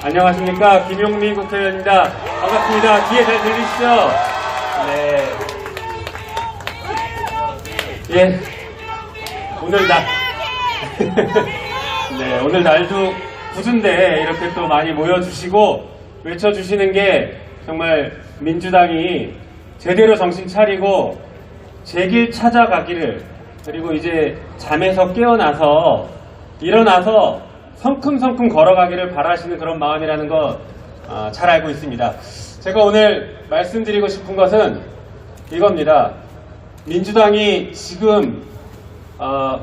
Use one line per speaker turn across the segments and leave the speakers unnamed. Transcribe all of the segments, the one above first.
안녕하십니까. 김용민 국회의원입니다. 반갑습니다. 뒤에 잘 들리시죠? 네. 예. 오늘 네, 오늘 날도 구준데 이렇게 또 많이 모여주시고 외쳐주시는 게 정말 민주당이 제대로 정신 차리고 제 길 찾아가기를, 그리고 이제 잠에서 깨어나서 일어나서 성큼성큼 걸어가기를 바라시는 그런 마음이라는 거 잘 알고 있습니다. 제가 오늘 말씀드리고 싶은 것은 이겁니다. 민주당이 지금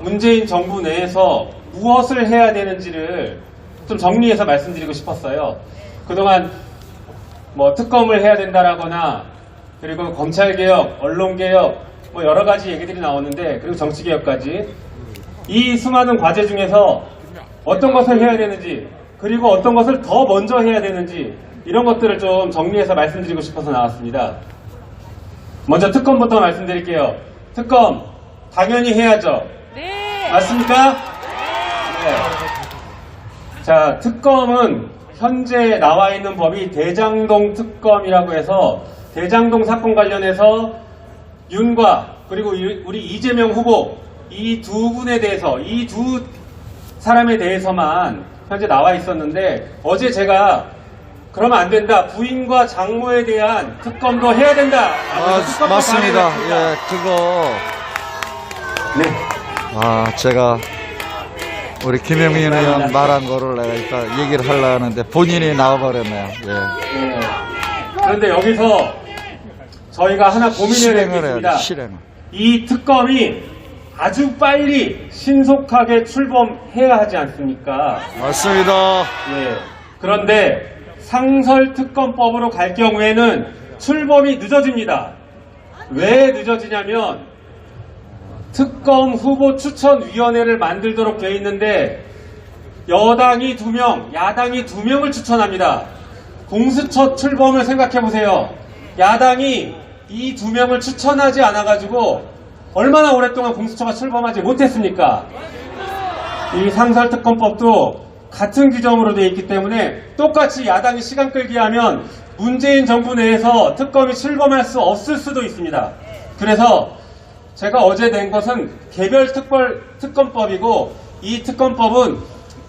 문재인 정부 내에서 무엇을 해야 되는지를 좀 정리해서 말씀드리고 싶었어요. 그동안 뭐 특검을 해야 된다라거나, 그리고 검찰개혁, 언론개혁, 뭐 여러 가지 얘기들이 나오는데, 그리고 정치개혁까지, 이 수많은 과제 중에서 어떤 것을 해야 되는지, 그리고 어떤 것을 더 먼저 해야 되는지, 이런 것들을 좀 정리해서 말씀드리고 싶어서 나왔습니다. 먼저 특검부터 말씀드릴게요. 특검 당연히 해야죠.
네.
맞습니까? 네. 자, 특검은 현재 나와 있는 법이 대장동 특검이라고 해서 대장동 사건 관련해서 윤과 그리고 우리 이재명 후보, 이 두 분에 대해서, 이 두 사람에 대해서만 현재 나와 있었는데, 어제 제가 그러면 안 된다, 부인과 장모에 대한 특검도 해야 된다.
맞습니다. 예, 그거.
네.
제가 우리 김영민 의원 말한 거를 내가 이따 얘기를 하려고 하는데 본인이 나와버렸네요. 예.
네. 그런데 여기서 저희가 하나 고민을 했습니다.
실행을.
이 특검이 아주 빨리 신속하게 출범해야 하지 않습니까?
맞습니다.
예. 그런데 상설특검법으로 갈 경우에는 출범이 늦어집니다. 왜 늦어지냐면 특검 후보 추천위원회를 만들도록 되어 있는데 여당이 2명, 야당이 2명을 추천합니다. 공수처 출범을 생각해 보세요. 야당이 이 2명을 추천하지 않아가지고 얼마나 오랫동안 공수처가 출범하지 못했습니까? 이 상설특검법도 같은 규정으로 되어 있기 때문에 똑같이 야당이 시간 끌기 하면 문재인 정부 내에서 특검이 출범할 수 없을 수도 있습니다. 그래서 제가 어제 낸 것은 개별 특검법이고, 이 특검법은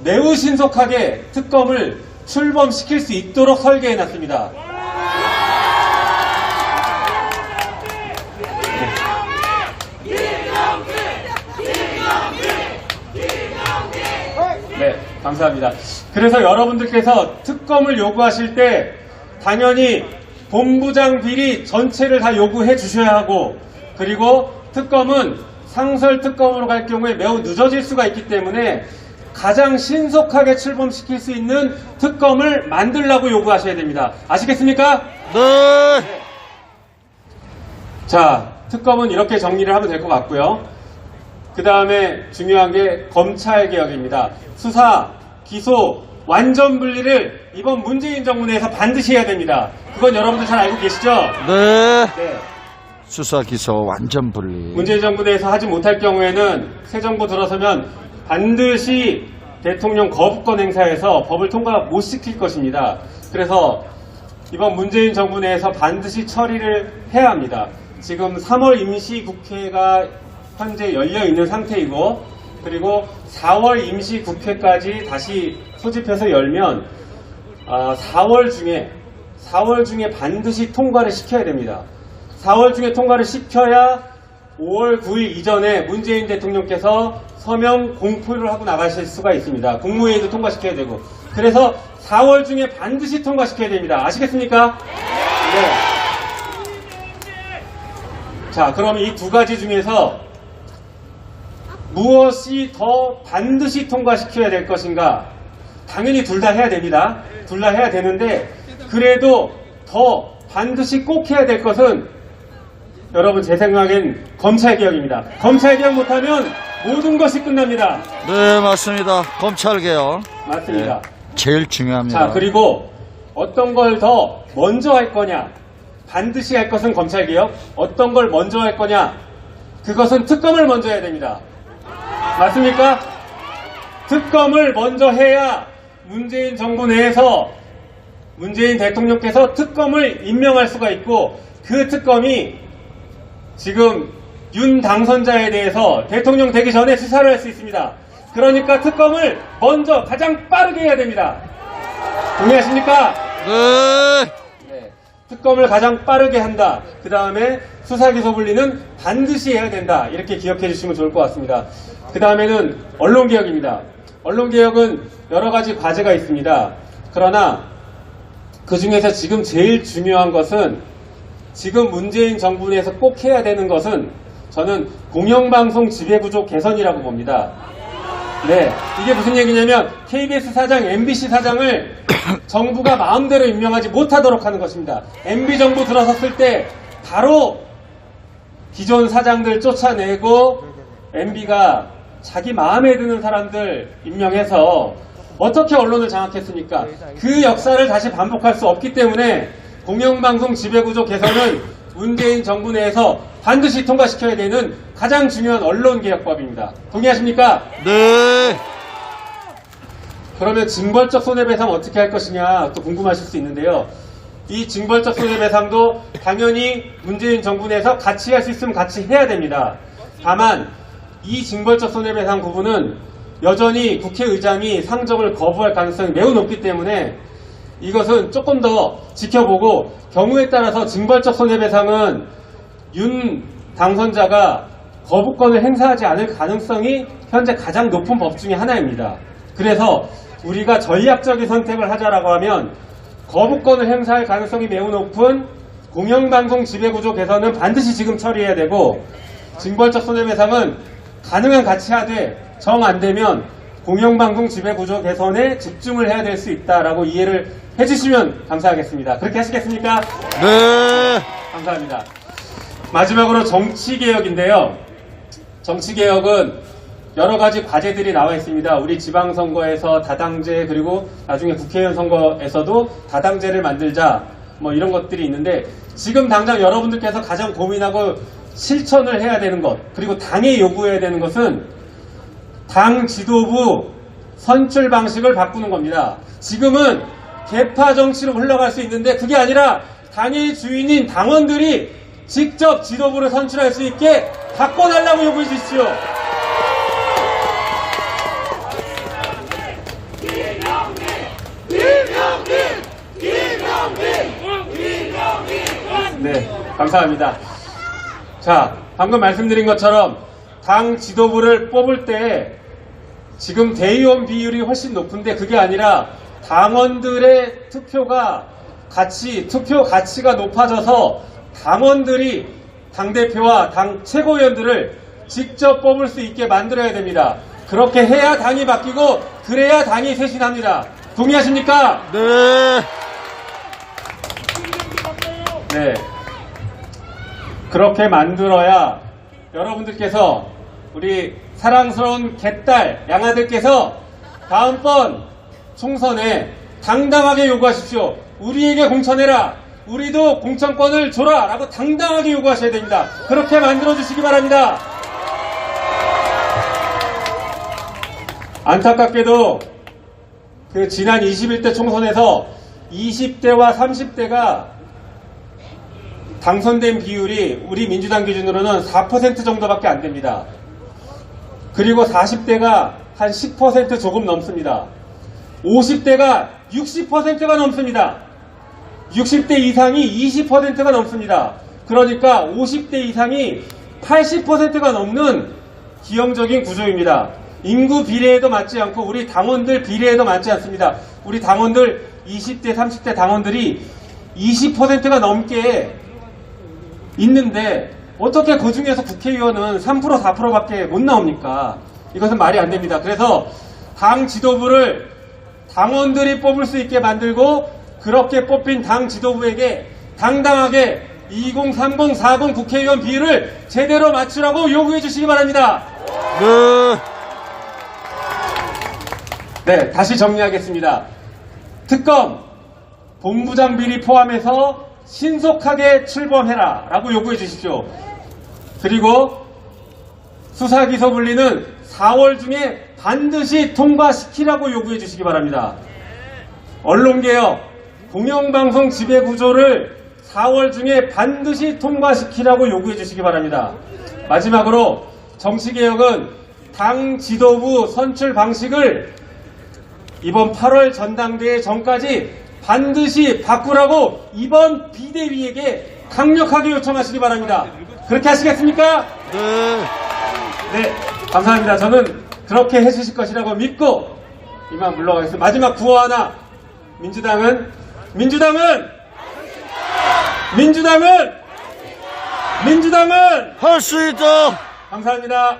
매우 신속하게 특검을 출범시킬 수 있도록 설계해놨습니다. 네, 감사합니다. 그래서 여러분들께서 특검을 요구하실 때 당연히 본부장 비리 전체를 다 요구해 주셔야 하고, 그리고 특검은 상설특검으로 갈 경우에 매우 늦어질 수가 있기 때문에 가장 신속하게 출범시킬 수 있는 특검을 만들라고 요구하셔야 됩니다. 아시겠습니까?
네.
자, 특검은 이렇게 정리를 하면 될 것 같고요. 그 다음에 중요한 게 검찰개혁입니다. 수사, 기소, 완전 분리를 이번 문재인 정부 내에서 반드시 해야 됩니다. 그건 여러분들 잘 알고 계시죠?
네.
네.
수사 기소 완전 분리.
문재인 정부 내에서 하지 못할 경우에는 새 정부 들어서면 반드시 대통령 거부권 행사해서 법을 통과 못 시킬 것입니다. 그래서 이번 문재인 정부 내에서 반드시 처리를 해야 합니다. 지금 3월 임시국회가 현재 열려있는 상태이고, 그리고 4월 임시국회까지 다시 소집해서 열면 4월 중에 반드시 통과를 시켜야 됩니다. 4월 중에 통과를 시켜야 5월 9일 이전에 문재인 대통령께서 서명 공포를 하고 나가실 수가 있습니다. 국무회의도 통과시켜야 되고. 그래서 4월 중에 반드시 통과시켜야 됩니다. 아시겠습니까? 네. 자, 그럼 이 두 가지 중에서 무엇이 더 반드시 통과시켜야 될 것인가? 당연히 둘 다 해야 됩니다. 둘 다 해야 되는데, 그래도 더 반드시 꼭 해야 될 것은 여러분, 제 생각엔 검찰개혁입니다. 검찰개혁 못하면 모든 것이 끝납니다.
네, 맞습니다. 검찰개혁.
맞습니다.
네, 제일 중요합니다.
자, 그리고 어떤 걸 더 먼저 할 거냐? 반드시 할 것은 검찰개혁. 어떤 걸 먼저 할 거냐? 그것은 특검을 먼저 해야 됩니다. 맞습니까? 특검을 먼저 해야 문재인 정부 내에서 문재인 대통령께서 특검을 임명할 수가 있고 그 특검이 지금 윤 당선자에 대해서 대통령 되기 전에 수사를 할 수 있습니다. 그러니까 특검을 먼저 가장 빠르게 해야 됩니다. 동의하십니까?
네.
네. 특검을 가장 빠르게 한다. 그 다음에 수사기소분리는 반드시 해야 된다. 이렇게 기억해 주시면 좋을 것 같습니다. 그 다음에는 언론개혁입니다. 언론개혁은 여러 가지 과제가 있습니다. 그러나 그 중에서 지금 제일 중요한 것은 지금 문재인 정부 내에서 꼭 해야 되는 것은 저는 공영방송 지배구조 개선이라고 봅니다. 네, 이게 무슨 얘기냐면 KBS 사장, MBC 사장을 정부가 마음대로 임명하지 못하도록 하는 것입니다. MB정부 들어섰을 때 바로 기존 사장들 쫓아내고 MB가 자기 마음에 드는 사람들 임명해서 어떻게 언론을 장악했습니까? 그 역사를 다시 반복할 수 없기 때문에 공영방송 지배구조 개선은 문재인 정부 내에서 반드시 통과시켜야 되는 가장 중요한 언론개혁법입니다. 동의하십니까?
네.
그러면 징벌적 손해배상 어떻게 할 것이냐 또 궁금하실 수 있는데요. 이 징벌적 손해배상도 당연히 문재인 정부 내에서 같이 할 수 있으면 같이 해야 됩니다. 다만 이 징벌적 손해배상 부분은 여전히 국회의장이 상정을 거부할 가능성이 매우 높기 때문에 이것은 조금 더 지켜보고 경우에 따라서 징벌적 손해배상은 윤 당선자가 거부권을 행사하지 않을 가능성이 현재 가장 높은 법 중에 하나입니다. 그래서 우리가 전략적인 선택을 하자라고 하면 거부권을 행사할 가능성이 매우 높은 공영방송 지배구조 개선은 반드시 지금 처리해야 되고 징벌적 손해배상은 가능한 같이 하되 정 안 되면 공영방송 지배구조 개선에 집중을 해야 될 수 있다라고 이해를 해주시면 감사하겠습니다. 그렇게 하시겠습니까?
네.
감사합니다. 마지막으로 정치개혁인데요. 정치개혁은 여러 가지 과제들이 나와 있습니다. 우리 지방선거에서 다당제 그리고 나중에 국회의원 선거에서도 다당제를 만들자 뭐 이런 것들이 있는데 지금 당장 여러분들께서 가장 고민하고 실천을 해야 되는 것 그리고 당에 요구해야 되는 것은 당 지도부 선출 방식을 바꾸는 겁니다. 지금은 계파 정치로 흘러갈 수 있는데 그게 아니라 당의 주인인 당원들이 직접 지도부를 선출할 수 있게 바꿔달라고 요구해 주십시오. 네, 감사합니다. 자, 방금 말씀드린 것처럼 당 지도부를 뽑을 때 지금 대의원 비율이 훨씬 높은데 그게 아니라 당원들의 투표 가치가 높아져서 당원들이 당대표와 당 최고위원들을 직접 뽑을 수 있게 만들어야 됩니다. 그렇게 해야 당이 바뀌고 그래야 당이 쇄신합니다. 동의하십니까?
네.
네. 그렇게 만들어야 여러분들께서 우리 사랑스러운 개딸 양아들께서 다음번 총선에 당당하게 요구하십시오. 우리에게 공천해라. 우리도 공천권을 줘라 라고 당당하게 요구하셔야 됩니다. 그렇게 만들어주시기 바랍니다. 안타깝게도 그 지난 21대 총선에서 20대와 30대가 당선된 비율이 우리 민주당 기준으로는 4% 정도밖에 안 됩니다. 그리고 40대가 한 10% 조금 넘습니다. 50대가 60%가 넘습니다. 60대 이상이 20%가 넘습니다. 그러니까 50대 이상이 80%가 넘는 기형적인 구조입니다. 인구 비례에도 맞지 않고 우리 당원들 비례에도 맞지 않습니다. 우리 당원들 20대 30대 당원들이 20%가 넘게 있는데 어떻게 그 중에서 국회의원은 3% 4%밖에 못 나옵니까? 이것은 말이 안 됩니다. 그래서 당 지도부를 당원들이 뽑을 수 있게 만들고 그렇게 뽑힌 당 지도부에게 당당하게 2030, 40 국회의원 비율을 제대로 맞추라고 요구해 주시기 바랍니다. 네, 다시 정리하겠습니다. 특검, 본부장 비리 포함해서 신속하게 출범해라 라고 요구해 주십시오. 그리고 수사기소분리는 4월 중에 반드시 통과시키라고 요구해 주시기 바랍니다. 언론개혁, 공영방송 지배구조를 4월 중에 반드시 통과시키라고 요구해 주시기 바랍니다. 마지막으로 정치개혁은 당 지도부 선출 방식을 이번 8월 전당대회 전까지 반드시 바꾸라고 이번 비대위에게 강력하게 요청하시기 바랍니다. 그렇게 하시겠습니까?
네.
네, 감사합니다. 저는 그렇게 해주실 것이라고 믿고 이만 물러가겠습니다. 마지막 구호 하나. 민주당은
할 수 있다.
감사합니다.